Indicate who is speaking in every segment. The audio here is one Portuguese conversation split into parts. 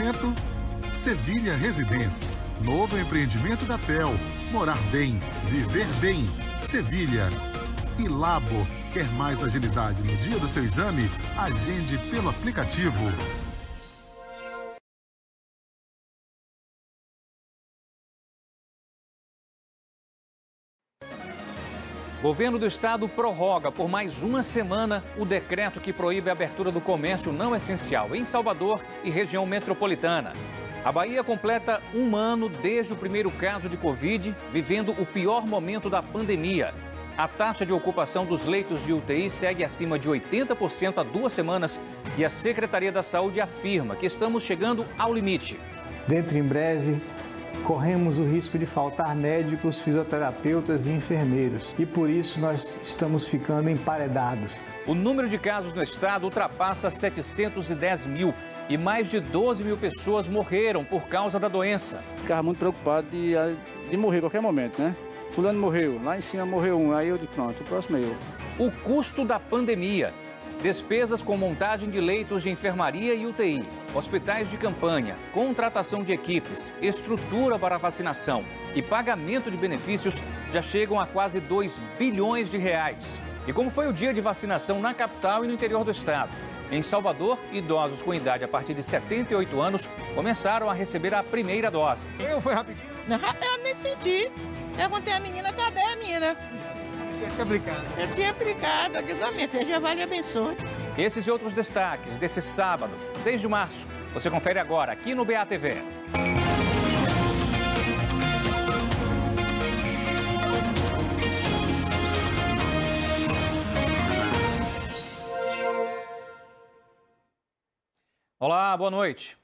Speaker 1: oferecimento Sevilha Residência, novo empreendimento da TEL. Morar bem, viver bem, Sevilha. E Labo, quer mais agilidade no dia do seu exame? Agende pelo aplicativo.
Speaker 2: Governo do Estado prorroga por mais uma semana o decreto que proíbe a abertura do comércio não essencial em Salvador e região metropolitana. A Bahia completa um ano desde o primeiro caso de Covid, vivendo o pior momento da pandemia. A taxa de ocupação dos leitos de UTI segue acima de 80% há 2 semanas e a Secretaria da Saúde afirma que estamos chegando ao limite.
Speaker 3: Dentro em breve, corremos o risco de faltar médicos, fisioterapeutas e enfermeiros. E por isso nós estamos ficando emparedados.
Speaker 2: O número de casos no estado ultrapassa 710 mil e mais de 12 mil pessoas morreram por causa da doença.
Speaker 4: Ficava muito preocupado de morrer a qualquer momento, né? Fulano morreu, lá em cima morreu um, aí eu disse, pronto, o próximo é eu.
Speaker 2: O custo da pandemia. Despesas com montagem de leitos de enfermaria e UTI, hospitais de campanha, contratação de equipes, estrutura para vacinação e pagamento de benefícios já chegam a quase 2 bilhões de reais. E como foi o dia de vacinação na capital e no interior do estado? Em Salvador, idosos com idade a partir de 78 anos começaram a receber a primeira dose.
Speaker 5: Foi rapidinho?
Speaker 6: Não, eu decidi. Eu contei a menina, cadê a menina?
Speaker 5: Já tinha aplicado.
Speaker 6: Eu tinha aplicado, eu digo, a minha filha, já vale abençoe.
Speaker 2: Esses e outros destaques desse sábado, 6 de março, você confere agora aqui no BATV. Olá, boa noite.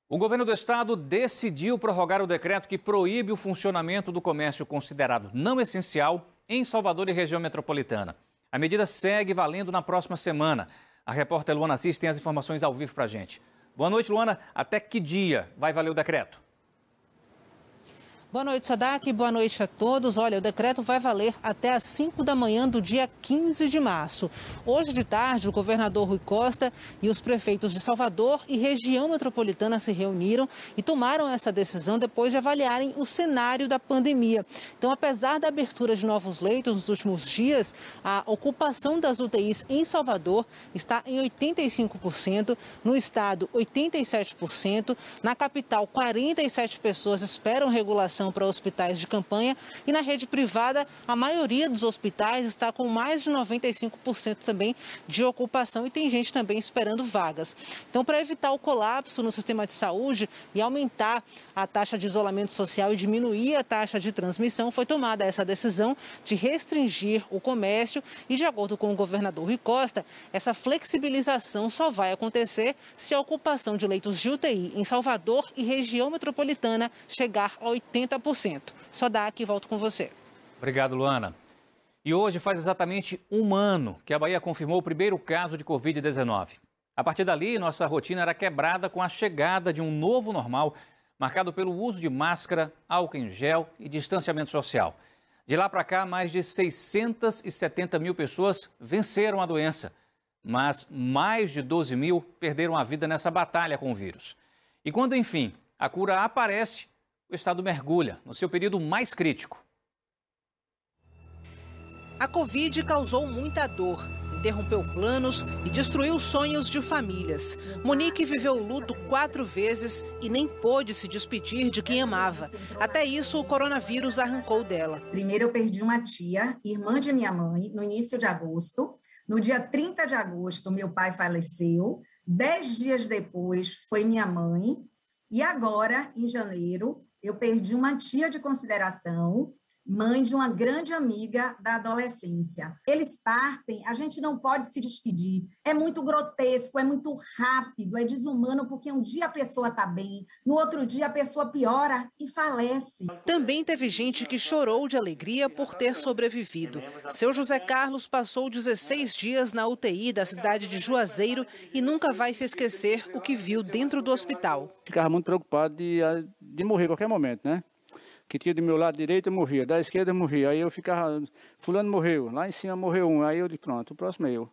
Speaker 2: O governo do estado decidiu prorrogar o decreto que proíbe o funcionamento do comércio considerado não essencial em Salvador e região metropolitana. A medida segue valendo na próxima semana. A repórter Luana Assis tem as informações ao vivo para a gente. Boa noite, Luana. Até que dia vai valer o decreto?
Speaker 7: Boa noite, Sadak. Boa noite a todos. Olha, o decreto vai valer até às 5 da manhã do dia 15 de março. Hoje de tarde, o governador Rui Costa e os prefeitos de Salvador e região metropolitana se reuniram e tomaram essa decisão depois de avaliarem o cenário da pandemia. Então, apesar da abertura de novos leitos nos últimos dias, a ocupação das UTIs em Salvador está em 85%, no estado 87%, na capital 47 pessoas esperam regulação para hospitais de campanha e na rede privada a maioria dos hospitais está com mais de 95% também de ocupação e tem gente também esperando vagas. Então, para evitar o colapso no sistema de saúde e aumentar a taxa de isolamento social e diminuir a taxa de transmissão, foi tomada essa decisão de restringir o comércio e, de acordo com o governador Rui Costa, essa flexibilização só vai acontecer se a ocupação de leitos de UTI em Salvador e região metropolitana chegar a 80%. Só dá aqui, volto com você.
Speaker 2: Obrigado, Luana. E hoje faz exatamente um ano que a Bahia confirmou o primeiro caso de Covid-19. A partir dali, nossa rotina era quebrada com a chegada de um novo normal, marcado pelo uso de máscara, álcool em gel e distanciamento social. De lá para cá, mais de 670 mil pessoas venceram a doença, mas mais de 12 mil perderam a vida nessa batalha com o vírus. E quando, enfim, a cura aparece, o estado mergulha no seu período mais crítico.
Speaker 7: A Covid causou muita dor, interrompeu planos e destruiu sonhos de famílias. Monique viveu o luto 4 vezes e nem pôde se despedir de quem amava. Até isso, o coronavírus arrancou dela.
Speaker 8: Primeiro eu perdi uma tia, irmã de minha mãe, no início de agosto. No dia 30 de agosto, meu pai faleceu. 10 dias depois, foi minha mãe. E agora, em janeiro, eu perdi uma tia de consideração, mãe de uma grande amiga da adolescência. Eles partem, a gente não pode se despedir. É muito grotesco, é muito rápido, é desumano, porque um dia a pessoa está bem, no outro dia a pessoa piora e falece.
Speaker 7: Também teve gente que chorou de alegria por ter sobrevivido. Seu José Carlos passou 16 dias na UTI da cidade de Juazeiro e nunca vai se esquecer o que viu dentro do hospital.
Speaker 4: Ficava muito preocupado de morrer a qualquer momento, né? Que tinha do meu lado direito, eu morria, da esquerda eu morria. Aí eu ficava, fulano morreu, lá em cima morreu um, aí eu disse, pronto, o próximo é eu.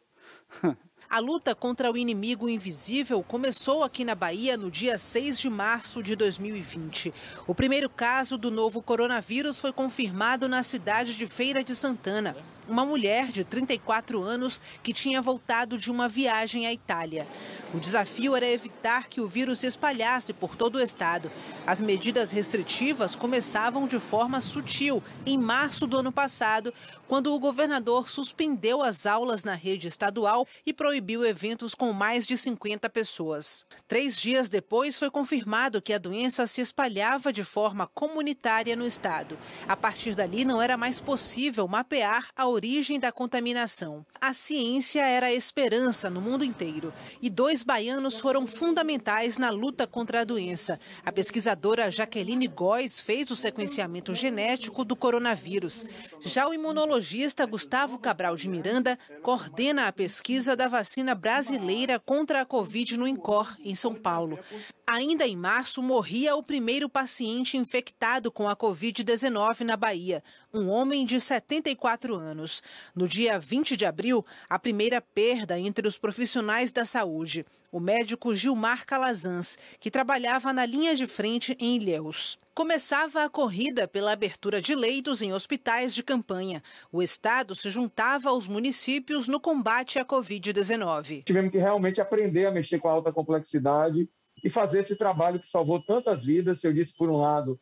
Speaker 7: A luta contra o inimigo invisível começou aqui na Bahia no dia 6 de março de 2020. O primeiro caso do novo coronavírus foi confirmado na cidade de Feira de Santana. Uma mulher de 34 anos que tinha voltado de uma viagem à Itália. O desafio era evitar que o vírus se espalhasse por todo o estado. As medidas restritivas começavam de forma sutil em março do ano passado, quando o governador suspendeu as aulas na rede estadual e proibiu eventos com mais de 50 pessoas. 3 dias depois, foi confirmado que a doença se espalhava de forma comunitária no estado. A partir dali, não era mais possível mapear a origem da contaminação. A ciência era a esperança no mundo inteiro. E 2 baianos foram fundamentais na luta contra a doença. A pesquisadora Jaqueline Góes fez o sequenciamento genético do coronavírus. Já o imunologista Gustavo Cabral de Miranda coordena a pesquisa da vacina brasileira contra a Covid no INCOR, em São Paulo. Ainda em março, morria o primeiro paciente infectado com a Covid-19 na Bahia, um homem de 74 anos. No dia 20 de abril, a primeira perda entre os profissionais da saúde, o médico Gilmar Calazans, que trabalhava na linha de frente em Ilhéus. Começava a corrida pela abertura de leitos em hospitais de campanha. O estado se juntava aos municípios no combate à Covid-19.
Speaker 9: Tivemos que realmente aprender a mexer com a alta complexidade e fazer esse trabalho que salvou tantas vidas. Eu disse, por um lado,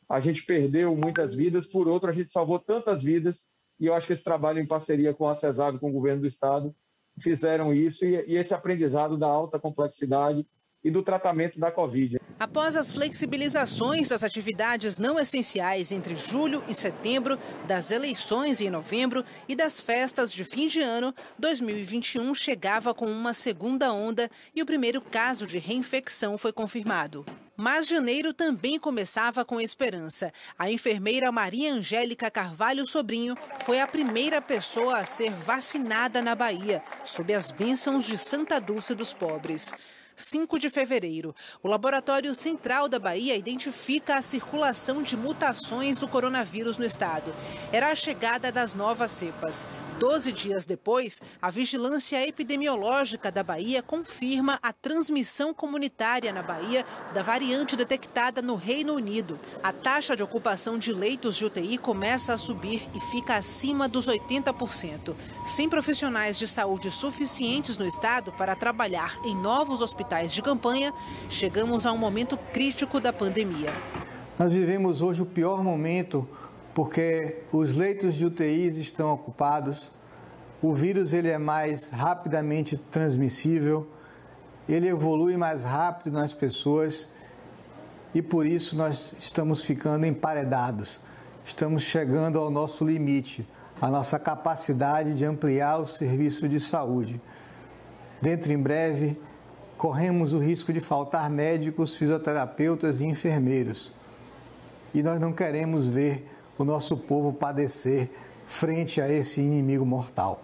Speaker 9: a gente perdeu muitas vidas, por outro, a gente salvou tantas vidas, e eu acho que esse trabalho em parceria com a CESAB, com o governo do estado, fizeram isso, e esse aprendizado da alta complexidade e do tratamento da Covid.
Speaker 7: Após as flexibilizações das atividades não essenciais entre julho e setembro, das eleições em novembro e das festas de fim de ano, 2021 chegava com uma segunda onda e o primeiro caso de reinfecção foi confirmado. Mas janeiro também começava com esperança. A enfermeira Maria Angélica Carvalho Sobrinho foi a primeira pessoa a ser vacinada na Bahia, sob as bênçãos de Santa Dulce dos Pobres. 5 de fevereiro, o Laboratório Central da Bahia identifica a circulação de mutações do coronavírus no estado. Era a chegada das novas cepas. 12 dias depois, a Vigilância Epidemiológica da Bahia confirma a transmissão comunitária na Bahia da variante detectada no Reino Unido. A taxa de ocupação de leitos de UTI começa a subir e fica acima dos 80%. Sem profissionais de saúde suficientes no estado para trabalhar em novos hospitais de campanha, chegamos a um momento crítico da pandemia.
Speaker 3: Nós vivemos hoje o pior momento porque os leitos de UTIs estão ocupados, o vírus ele é mais rapidamente transmissível, ele evolui mais rápido nas pessoas e por isso nós estamos ficando emparedados. Estamos chegando ao nosso limite, à nossa capacidade de ampliar o serviço de saúde. Dentro em breve, corremos o risco de faltar médicos, fisioterapeutas e enfermeiros. E nós não queremos ver o nosso povo padecer frente a esse inimigo mortal.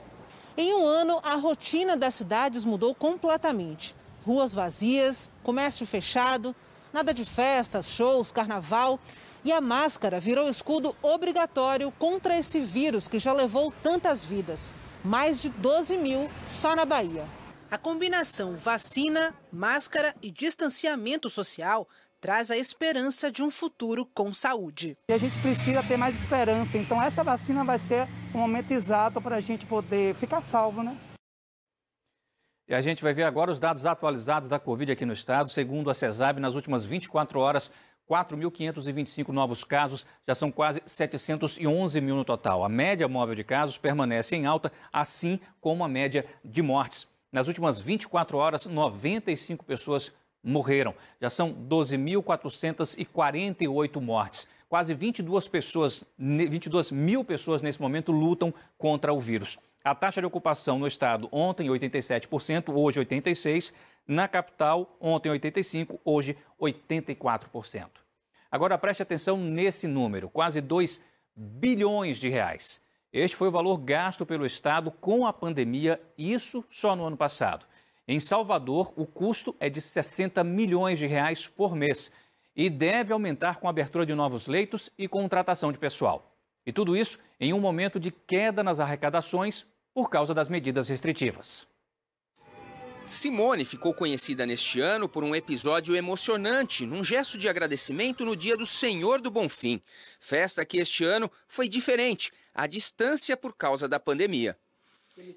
Speaker 7: Em um ano, a rotina das cidades mudou completamente. Ruas vazias, comércio fechado, nada de festas, shows, carnaval. E a máscara virou escudo obrigatório contra esse vírus que já levou tantas vidas. Mais de 12 mil só na Bahia. A combinação vacina, máscara e distanciamento social traz a esperança de um futuro com saúde.
Speaker 10: E a gente precisa ter mais esperança, então essa vacina vai ser o momento exato para a gente poder ficar salvo, né?
Speaker 2: E a gente vai ver agora os dados atualizados da Covid aqui no estado. Segundo a CESAB, nas últimas 24 horas, 4.525 novos casos, já são quase 711 mil no total. A média móvel de casos permanece em alta, assim como a média de mortes. Nas últimas 24 horas, 95 pessoas morreram. Já são 12.448 mortes. Quase 22 mil pessoas nesse momento lutam contra o vírus. A taxa de ocupação no estado ontem 87%, hoje 86%. Na capital, ontem 85%, hoje 84%. Agora preste atenção nesse número, quase 2 bilhões de reais. Este foi o valor gasto pelo estado com a pandemia, isso só no ano passado. Em Salvador, o custo é de 60 milhões de reais por mês e deve aumentar com a abertura de novos leitos e contratação de pessoal. E tudo isso em um momento de queda nas arrecadações por causa das medidas restritivas.
Speaker 11: Simone ficou conhecida neste ano por um episódio emocionante, num gesto de agradecimento no Dia do Senhor do Bonfim. Festa que este ano foi diferente, à distância por causa da pandemia.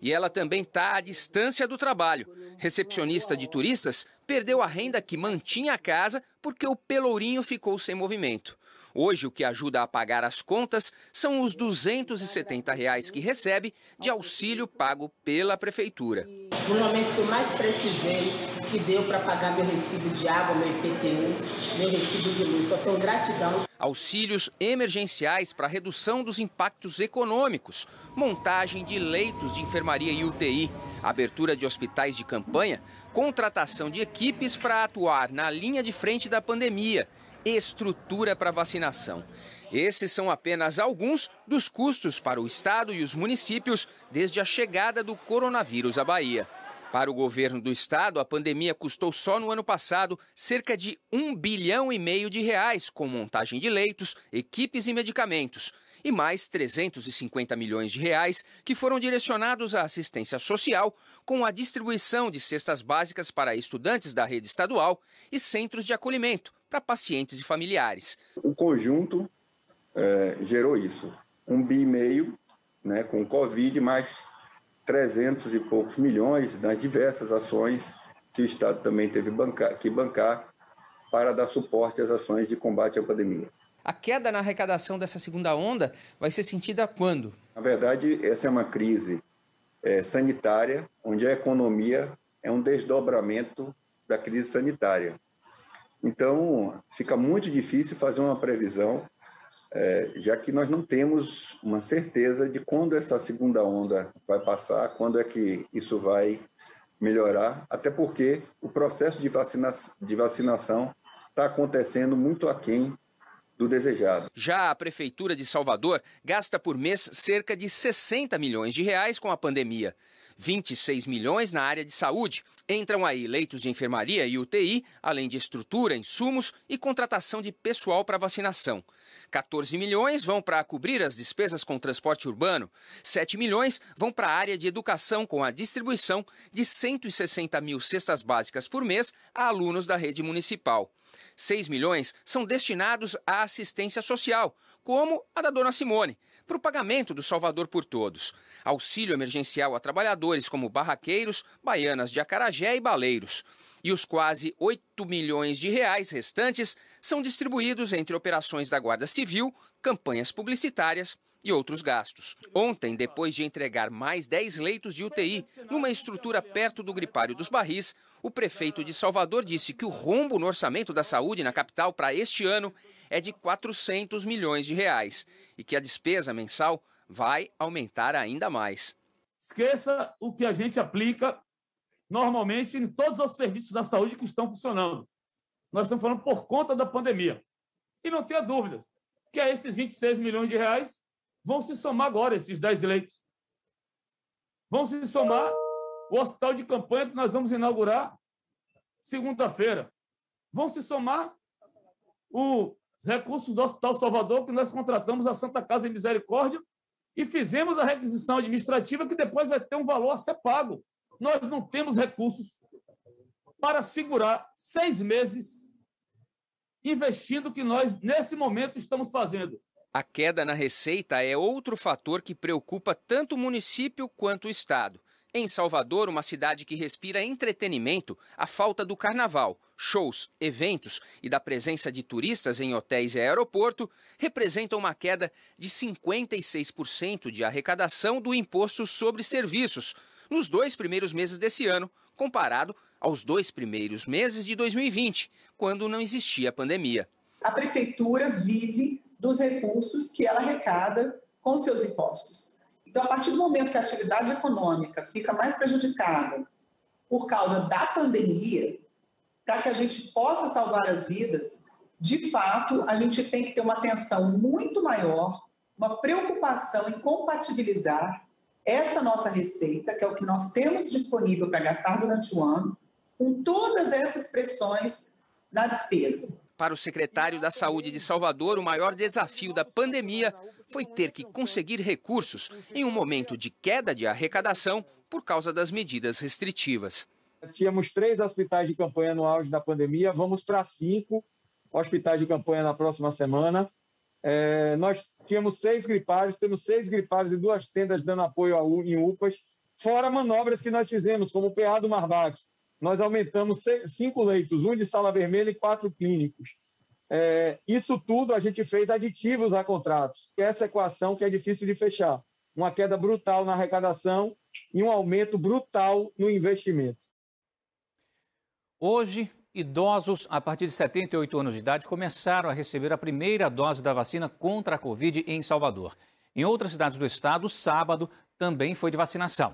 Speaker 11: E ela também está à distância do trabalho. Recepcionista de turistas perdeu a renda que mantinha a casa porque o Pelourinho ficou sem movimento. Hoje, o que ajuda a pagar as contas são os R$ 270 que recebe de auxílio pago pela prefeitura.
Speaker 12: No momento que eu mais precisei, que deu para pagar meu recibo de água, meu IPTU, meu recibo de luz, só tenho gratidão.
Speaker 11: Auxílios emergenciais para redução dos impactos econômicos, montagem de leitos de enfermaria e UTI, abertura de hospitais de campanha, contratação de equipes para atuar na linha de frente da pandemia, estrutura para vacinação. Esses são apenas alguns dos custos para o Estado e os municípios desde a chegada do coronavírus à Bahia. Para o governo do Estado, a pandemia custou só no ano passado cerca de R$1,5 bilhão com montagem de leitos, equipes e medicamentos. E mais R$350 milhões que foram direcionados à assistência social, com a distribuição de cestas básicas para estudantes da rede estadual e centros de acolhimento para pacientes e familiares.
Speaker 13: O conjunto gerou isso, R$1,5 bilhão, né, com o Covid, mais 300 e poucos milhões nas diversas ações que o Estado também teve que bancar para dar suporte às ações de combate à pandemia.
Speaker 11: A queda na arrecadação dessa segunda onda vai ser sentida quando?
Speaker 13: Na verdade, essa é uma crise sanitária, onde a economia é um desdobramento da crise sanitária. Então, fica muito difícil fazer uma previsão, já que nós não temos uma certeza de quando essa segunda onda vai passar, quando é que isso vai melhorar, até porque o processo de vacinação está acontecendo muito aquém do desejado.
Speaker 11: Já a Prefeitura de Salvador gasta por mês cerca de R$60 milhões com a pandemia. 26 milhões na área de saúde. Entram aí leitos de enfermaria e UTI, além de estrutura, insumos e contratação de pessoal para vacinação. 14 milhões vão para cobrir as despesas com transporte urbano. 7 milhões vão para a área de educação, com a distribuição de 160 mil cestas básicas por mês a alunos da rede municipal. 6 milhões são destinados à assistência social, como a da dona Simone, para o pagamento do Salvador por Todos. Auxílio emergencial a trabalhadores como barraqueiros, baianas de acarajé e baleiros. E os quase R$8 milhões restantes são distribuídos entre operações da Guarda Civil, campanhas publicitárias e outros gastos. Ontem, depois de entregar mais 10 leitos de UTI numa estrutura perto do Gripário dos Barris, o prefeito de Salvador disse que o rombo no orçamento da saúde na capital para este ano é de R$400 milhões e que a despesa mensal vai aumentar ainda mais.
Speaker 14: Esqueça o que a gente aplica normalmente em todos os serviços da saúde que estão funcionando. Nós estamos falando por conta da pandemia. E não tenha dúvidas que a esses R$26 milhões vão se somar agora, esses 10 leitos. Vão se somar o hospital de campanha que nós vamos inaugurar segunda-feira. Vão se somar os recursos do Hospital Salvador que nós contratamos a Santa Casa de Misericórdia e fizemos a requisição administrativa que depois vai ter um valor a ser pago. Nós não temos recursos para segurar 6 meses investindo o que nós, nesse momento, estamos fazendo.
Speaker 11: A queda na receita é outro fator que preocupa tanto o município quanto o Estado. Em Salvador, uma cidade que respira entretenimento, a falta do carnaval, shows, eventos e da presença de turistas em hotéis e aeroporto representam uma queda de 56% de arrecadação do imposto sobre serviços nos 2 primeiros meses desse ano, comparado aos 2 primeiros meses de 2020, quando não existia pandemia.
Speaker 15: A prefeitura vive dos recursos que ela arrecada com seus impostos. Então, a partir do momento que a atividade econômica fica mais prejudicada por causa da pandemia, para que a gente possa salvar as vidas, de fato, a gente tem que ter uma atenção muito maior, uma preocupação em compatibilizar essa nossa receita, que é o que nós temos disponível para gastar durante o ano, com todas essas pressões na despesa.
Speaker 11: Para o secretário da Saúde de Salvador, o maior desafio da pandemia foi ter que conseguir recursos em um momento de queda de arrecadação por causa das medidas restritivas.
Speaker 9: Tínhamos 3 hospitais de campanha no auge da pandemia, vamos para 5 hospitais de campanha na próxima semana. Nós tínhamos 6 gripários, temos 6 gripários e 2 tendas dando apoio em UPAs, fora manobras que nós fizemos, como o PA do Marvac. Nós aumentamos 5 leitos, 1 de sala vermelha e 4 clínicos. Isso tudo a gente fez aditivos a contratos, que é essa equação que é difícil de fechar. Uma queda brutal na arrecadação e um aumento brutal no investimento.
Speaker 2: Hoje, idosos a partir de 78 anos de idade começaram a receber a primeira dose da vacina contra a Covid em Salvador. Em outras cidades do estado, sábado também foi de vacinação.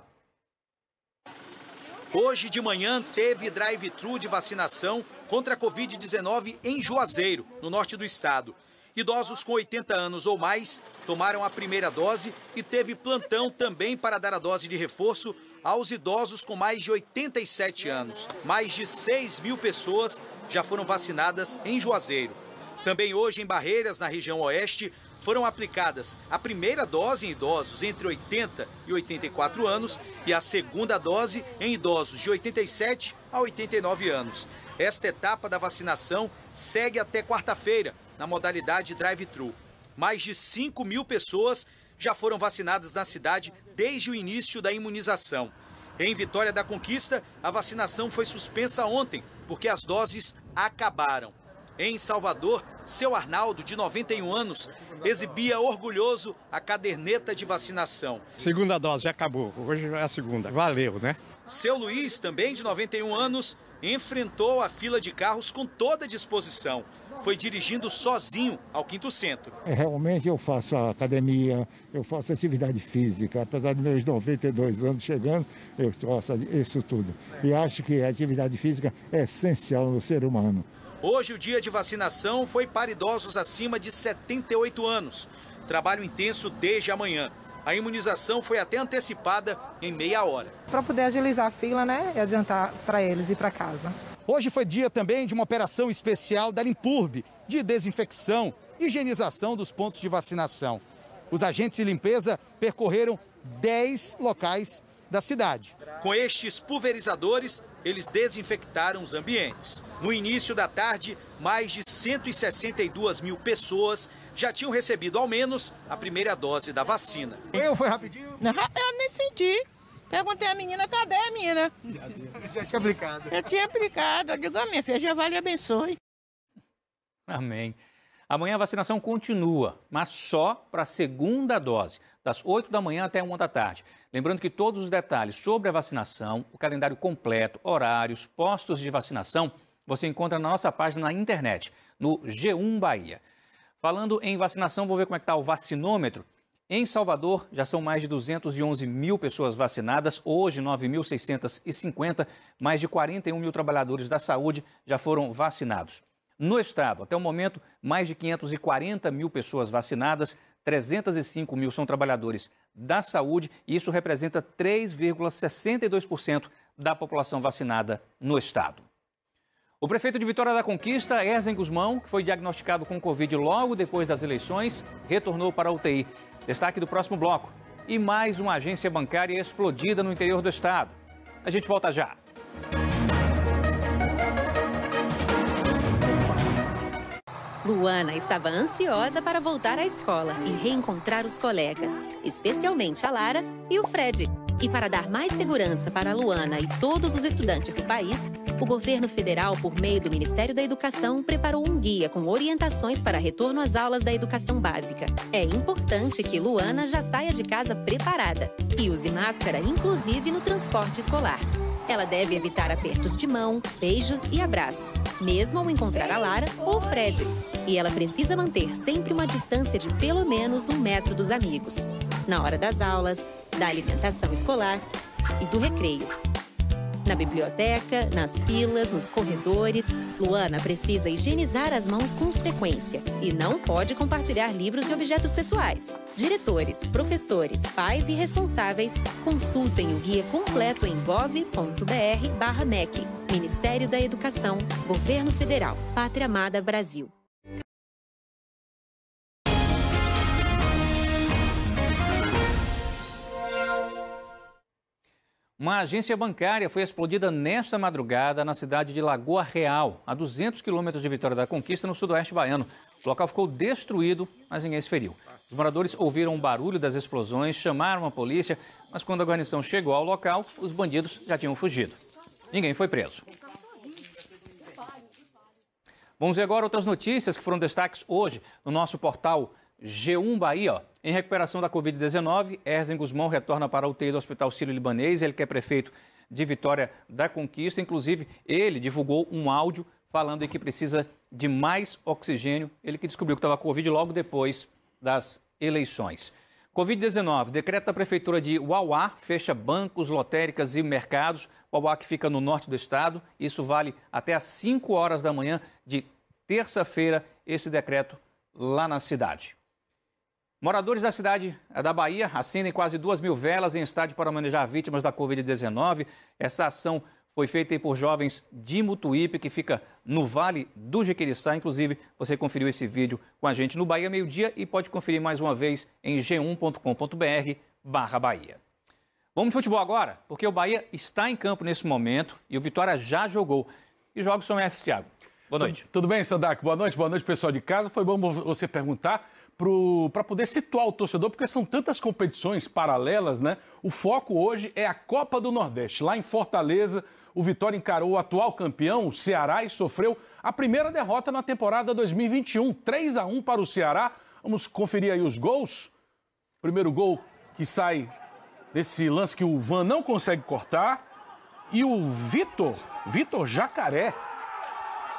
Speaker 16: Hoje de manhã teve drive-thru de vacinação contra a Covid-19 em Juazeiro, no norte do estado. Idosos com 80 anos ou mais tomaram a primeira dose e teve plantão também para dar a dose de reforço aos idosos com mais de 87 anos. Mais de 6.000 pessoas já foram vacinadas em Juazeiro. Também hoje em Barreiras, na região oeste, foram aplicadas a primeira dose em idosos entre 80 e 84 anos e a segunda dose em idosos de 87 a 89 anos. Esta etapa da vacinação segue até quarta-feira, na modalidade drive-thru. Mais de 5.000 pessoas já foram vacinadas na cidade desde o início da imunização. Em Vitória da Conquista, a vacinação foi suspensa ontem, porque as doses acabaram. Em Salvador, seu Arnaldo, de 91 anos, exibia orgulhoso a caderneta de vacinação.
Speaker 17: Segunda dose, já acabou. Hoje é a segunda. Valeu, né?
Speaker 16: Seu Luiz, também de 91 anos, enfrentou a fila de carros com toda a disposição. Foi dirigindo sozinho ao Quinto Centro.
Speaker 18: Realmente eu faço academia, eu faço atividade física. Apesar de meus 92 anos chegando, eu faço isso tudo. E acho que a atividade física é essencial no ser humano.
Speaker 16: Hoje o dia de vacinação foi para idosos acima de 78 anos. Trabalho intenso desde amanhã. A imunização foi até antecipada em meia hora.
Speaker 19: Para poder agilizar a fila, né, e adiantar para eles ir para casa.
Speaker 16: Hoje foi dia também de uma operação especial da Limpurb, de desinfecção e higienização dos pontos de vacinação. Os agentes de limpeza percorreram 10 locais da cidade. Com estes pulverizadores, eles desinfectaram os ambientes. No início da tarde, mais de 162.000 pessoas já tinham recebido ao menos a primeira dose da vacina.
Speaker 5: Foi rapidinho?
Speaker 6: Não, eu nem senti. Perguntei à menina, cadê a menina?
Speaker 5: Já tinha aplicado.
Speaker 6: Eu tinha aplicado. Eu digo, minha filha, Jeová lhe abençoe.
Speaker 2: Amém. Amanhã a vacinação continua, mas só para a segunda dose, das 8 da manhã até 1 da tarde. Lembrando que todos os detalhes sobre a vacinação, o calendário completo, horários, postos de vacinação, você encontra na nossa página na internet, no G1 Bahia. Falando em vacinação, vou ver como é que está o vacinômetro. Em Salvador, já são mais de 211.000 pessoas vacinadas. Hoje, 9.650, mais de 41.000 trabalhadores da saúde já foram vacinados. No estado, até o momento, mais de 540.000 pessoas vacinadas, 305.000 são trabalhadores da saúde e isso representa 3,62% da população vacinada no estado. O prefeito de Vitória da Conquista, Erzen Guzmão, que foi diagnosticado com Covid logo depois das eleições, retornou para a UTI. Destaque do próximo bloco. E mais uma agência bancária explodida no interior do estado. A gente volta já.
Speaker 20: Luana estava ansiosa para voltar à escola e reencontrar os colegas, especialmente a Lara e o Fred. E para dar mais segurança para a Luana e todos os estudantes do país, o governo federal, por meio do Ministério da Educação, preparou um guia com orientações para retorno às aulas da educação básica. É importante que Luana já saia de casa preparada e use máscara, inclusive no transporte escolar. Ela deve evitar apertos de mão, beijos e abraços, mesmo ao encontrar a Lara ou o Fred. E ela precisa manter sempre uma distância de pelo menos 1 metro dos amigos, na hora das aulas, da alimentação escolar e do recreio. Na biblioteca, nas filas, nos corredores, Luana precisa higienizar as mãos com frequência e não pode compartilhar livros e objetos pessoais. Diretores, professores, pais e responsáveis, consultem o guia completo em gov.br/MEC. Ministério da Educação, Governo Federal, Pátria Amada Brasil.
Speaker 2: Uma agência bancária foi explodida nesta madrugada na cidade de Lagoa Real, a 200 quilômetros de Vitória da Conquista, no sudoeste baiano. O local ficou destruído, mas ninguém se feriu. Os moradores ouviram o barulho das explosões, chamaram a polícia, mas quando a guarnição chegou ao local, os bandidos já tinham fugido. Ninguém foi preso. Vamos ver agora outras notícias que foram destaques hoje no nosso portal G1 Bahia. Em recuperação da Covid-19, Erzen Guzmão retorna para a UTI do Hospital Sírio-Libanês. Ele que é prefeito de Vitória da Conquista. Inclusive, ele divulgou um áudio falando que precisa de mais oxigênio. Ele que descobriu que estava com Covid logo depois das eleições. Covid-19, decreto da Prefeitura de Uauá fecha bancos, lotéricas e mercados. Uauá que fica no norte do estado. Isso vale até às 5 horas da manhã de terça-feira, esse decreto lá na cidade. Moradores da cidade da Bahia acendem quase 2.000 velas em estádio para homenagear vítimas da Covid-19. Essa ação foi feita por jovens de Mutuípe, que fica no Vale do Jequiriçá. Inclusive, você conferiu esse vídeo com a gente no Bahia Meio Dia e pode conferir mais uma vez em g1.com.br/Bahia. Vamos de futebol agora, porque o Bahia está em campo nesse momento e o Vitória já jogou. E jogos são esses, Thiago. Boa noite.
Speaker 21: Tudo bem, Sodak? Boa noite, pessoal de casa. Foi bom você perguntar para poder situar o torcedor, porque são tantas competições paralelas, né? O foco hoje é a Copa do Nordeste. Lá em Fortaleza, o Vitória encarou o atual campeão, o Ceará, e sofreu a primeira derrota na temporada 2021. 3-1 para o Ceará. Vamos conferir aí os gols. Primeiro gol que sai desse lance que o Van não consegue cortar. E o Vitor Jacaré,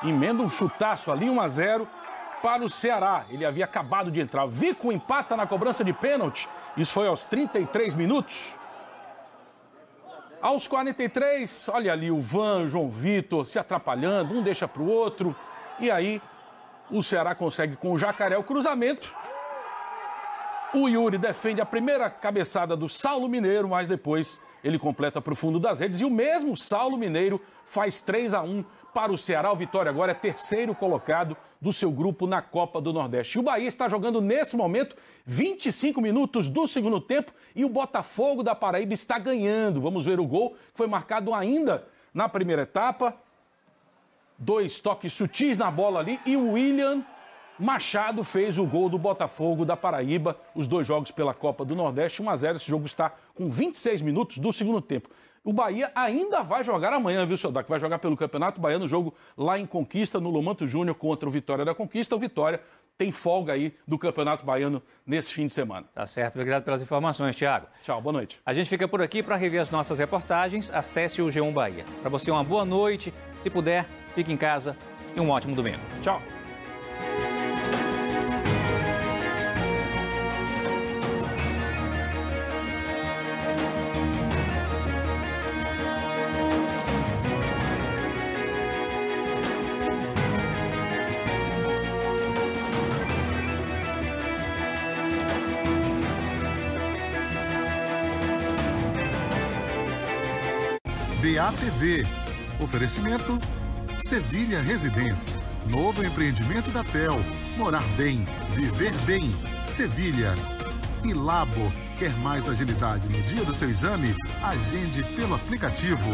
Speaker 21: emenda um chutaço ali, 1-0 para o Ceará. Ele havia acabado de entrar. Vico empata na cobrança de pênalti. Isso foi aos 33 minutos. Aos 43, olha ali o Van, João Vitor se atrapalhando, um deixa para o outro. E aí o Ceará consegue com o Jacaré o cruzamento. O Yuri defende a primeira cabeçada do Saulo Mineiro, mas depois ele completa para o fundo das redes. E o mesmo Saulo Mineiro faz 3-1 para o Ceará. O Vitória agora é terceiro colocado do seu grupo na Copa do Nordeste. E o Bahia está jogando nesse momento 25 minutos do segundo tempo e o Botafogo da Paraíba está ganhando. Vamos ver o gol que foi marcado ainda na primeira etapa. 2 toques sutis na bola ali e o William Machado fez o gol do Botafogo da Paraíba. Os 2 jogos pela Copa do Nordeste, 1-0. Esse jogo está com 26 minutos do segundo tempo. O Bahia ainda vai jogar amanhã, viu, Sodak? Vai jogar pelo Campeonato Baiano, jogo lá em Conquista, no Lomanto Júnior, contra o Vitória da Conquista. O Vitória tem folga aí do Campeonato Baiano nesse fim de semana.
Speaker 2: Tá certo, obrigado pelas informações, Thiago.
Speaker 21: Tchau, boa noite.
Speaker 2: A gente fica por aqui para rever as nossas reportagens. Acesse o G1 Bahia. Para você, uma boa noite. Se puder, fique em casa e um ótimo domingo.
Speaker 21: Tchau.
Speaker 1: BATV. Oferecimento Sevilha Residência. Novo empreendimento da TEL. Morar bem, viver bem. Sevilha. E Labo. Quer mais agilidade no dia do seu exame? Agende pelo aplicativo.